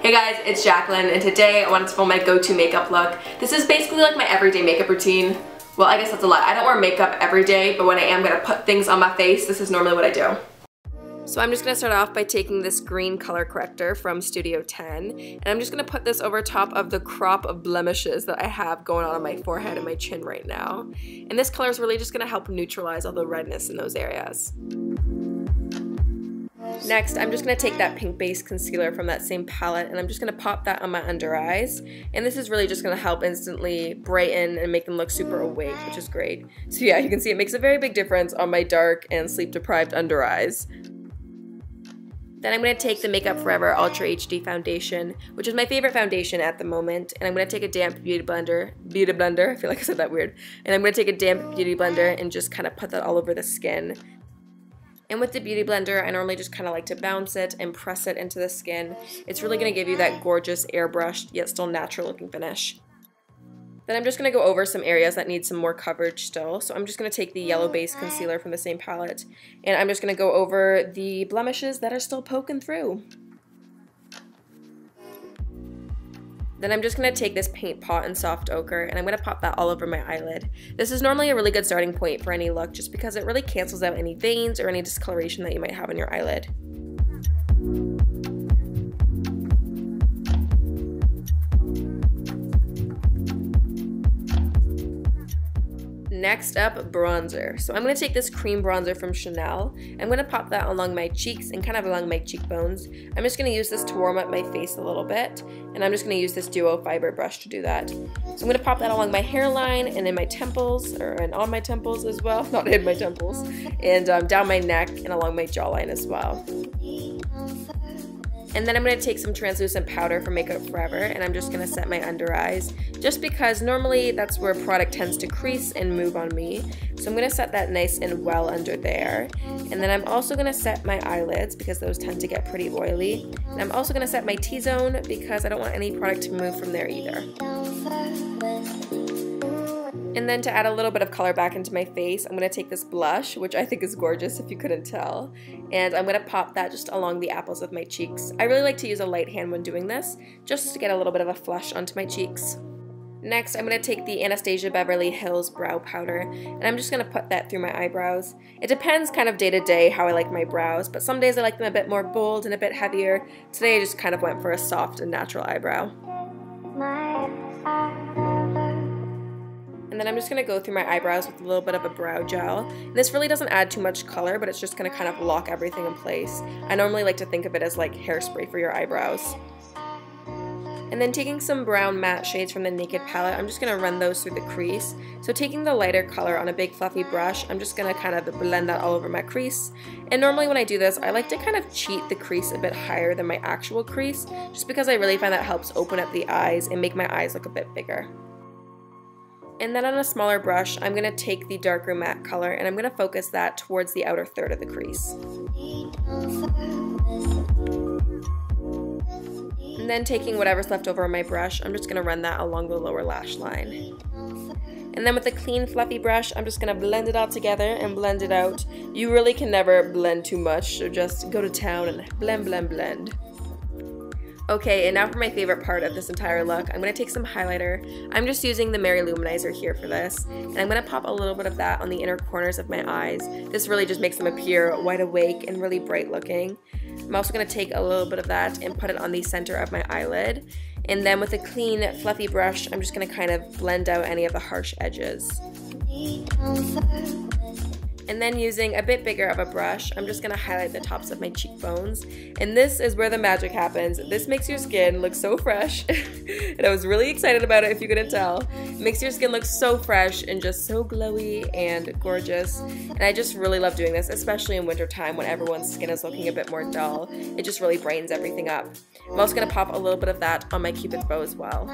Hey guys, it's Jaclyn, and today I wanted to film my go-to makeup look. This is basically like my everyday makeup routine. Well, I guess that's a lot. I don't wear makeup every day, but when I am gonna put things on my face, this is normally what I do. So I'm just gonna start off by taking this green color corrector from Studio 10, and I'm just gonna put this over top of the crop of blemishes that I have going on my forehead and my chin right now. And this color is really just gonna help neutralize all the redness in those areas. Next, I'm just going to take that pink base concealer from that same palette and I'm just going to pop that on my under eyes. And this is really just going to help instantly brighten and make them look super awake, which is great. So yeah, you can see it makes a very big difference on my dark and sleep deprived under eyes. Then I'm going to take the Makeup Forever Ultra HD foundation, which is my favorite foundation at the moment, and I'm going to take a damp beauty blender, I feel like I said that weird, and I'm going to take a damp beauty blender and just kind of put that all over the skin. And with the Beauty Blender, I normally just kind of like to bounce it and press it into the skin. It's really going to give you that gorgeous airbrushed yet still natural looking finish. Then I'm just going to go over some areas that need some more coverage still. So I'm just going to take the yellow base concealer from the same palette, and I'm just going to go over the blemishes that are still poking through. Then I'm just going to take this Paintpot in Soft Ochre and I'm going to pop that all over my eyelid. This is normally a really good starting point for any look just because it really cancels out any veins or any discoloration that you might have on your eyelid. Next up, bronzer. So I'm going to take this cream bronzer from Chanel. I'm going to pop that along my cheeks and kind of along my cheekbones. I'm just going to use this to warm up my face a little bit. And I'm just going to use this Duo Fiber brush to do that. So I'm going to pop that along my hairline and in my temples, and on my temples as well. Not in my temples. And down my neck and along my jawline as well. And then I'm going to take some translucent powder from Makeup Forever and I'm just going to set my under eyes just because normally that's where product tends to crease and move on me. So I'm going to set that nice and well under there. And then I'm also going to set my eyelids because those tend to get pretty oily. And I'm also going to set my T-zone because I don't want any product to move from there either. And then to add a little bit of color back into my face, I'm going to take this blush, which I think is gorgeous if you couldn't tell, and I'm going to pop that just along the apples of my cheeks. I really like to use a light hand when doing this, just to get a little bit of a flush onto my cheeks. Next, I'm going to take the Anastasia Beverly Hills Brow Powder, and I'm just going to put that through my eyebrows. It depends kind of day to day how I like my brows, but some days I like them a bit more bold and a bit heavier. Today I just kind of went for a soft and natural eyebrow. And then I'm just going to go through my eyebrows with a little bit of a brow gel. And this really doesn't add too much color, but it's just going to kind of lock everything in place. I normally like to think of it as like hairspray for your eyebrows. And then taking some brown matte shades from the Naked palette, I'm just going to run those through the crease. So taking the lighter color on a big fluffy brush, I'm just going to kind of blend that all over my crease. And normally when I do this, I like to kind of cheat the crease a bit higher than my actual crease, just because I really find that helps open up the eyes and make my eyes look a bit bigger. And then on a smaller brush, I'm going to take the darker matte color and I'm going to focus that towards the outer third of the crease. And then taking whatever's left over on my brush, I'm just going to run that along the lower lash line. And then with a clean fluffy brush, I'm just going to blend it all together and blend it out. You really can never blend too much, so just go to town and blend, blend, blend. Okay, and now for my favorite part of this entire look, I'm going to take some highlighter. I'm just using the Mary Loumanizer here for this, and I'm going to pop a little bit of that on the inner corners of my eyes. This really just makes them appear wide awake and really bright looking. I'm also going to take a little bit of that and put it on the center of my eyelid. And then with a clean, fluffy brush, I'm just going to kind of blend out any of the harsh edges. And then using a bit bigger of a brush, I'm just going to highlight the tops of my cheekbones. And this is where the magic happens. This makes your skin look so fresh. And I was really excited about it if you couldn't tell. It makes your skin look so fresh and just so glowy and gorgeous. And I just really love doing this, especially in wintertime when everyone's skin is looking a bit more dull. It just really brightens everything up. I'm also going to pop a little bit of that on my Cupid's bow as well.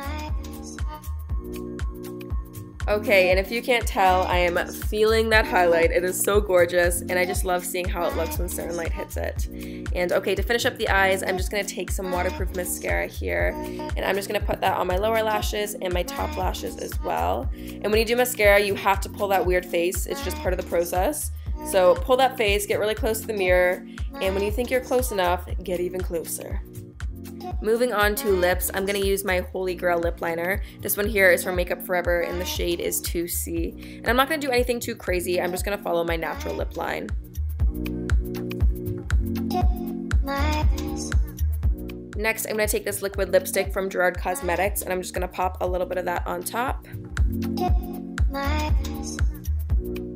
Okay, and if you can't tell, I am feeling that highlight. It is so gorgeous, and I just love seeing how it looks when certain light hits it. And okay, to finish up the eyes, I'm just going to take some waterproof mascara here, and I'm just going to put that on my lower lashes and my top lashes as well. And when you do mascara, you have to pull that weird face. It's just part of the process. So pull that face, get really close to the mirror, and when you think you're close enough, get even closer. Moving on to lips, I'm going to use my Holy Grail lip liner. This one here is from Makeup Forever and the shade is 2C. And I'm not going to do anything too crazy, I'm just going to follow my natural lip line. Next, I'm going to take this liquid lipstick from Gerard Cosmetics and I'm just going to pop a little bit of that on top.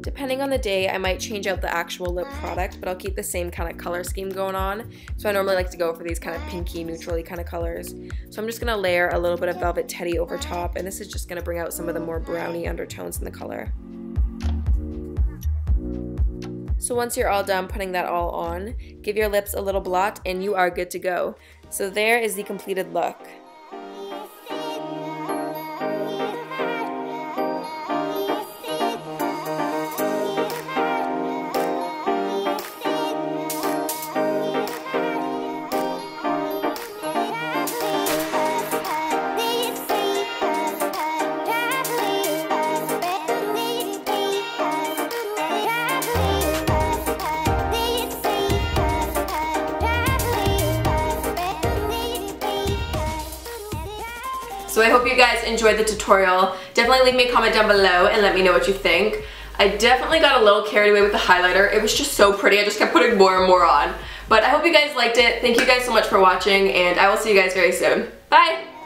Depending on the day, I might change out the actual lip product, but I'll keep the same kind of color scheme going on. So I normally like to go for these kind of pinky, neutrally kind of colors. So I'm just going to layer a little bit of Velvet Teddy over top, and this is just going to bring out some of the more brownie undertones in the color. So once you're all done putting that all on, give your lips a little blot and you are good to go. So there is the completed look. So I hope you guys enjoyed the tutorial. Definitely leave me a comment down below and let me know what you think. I definitely got a little carried away with the highlighter. It was just so pretty. I just kept putting more and more on. But I hope you guys liked it. Thank you guys so much for watching and I will see you guys very soon. Bye!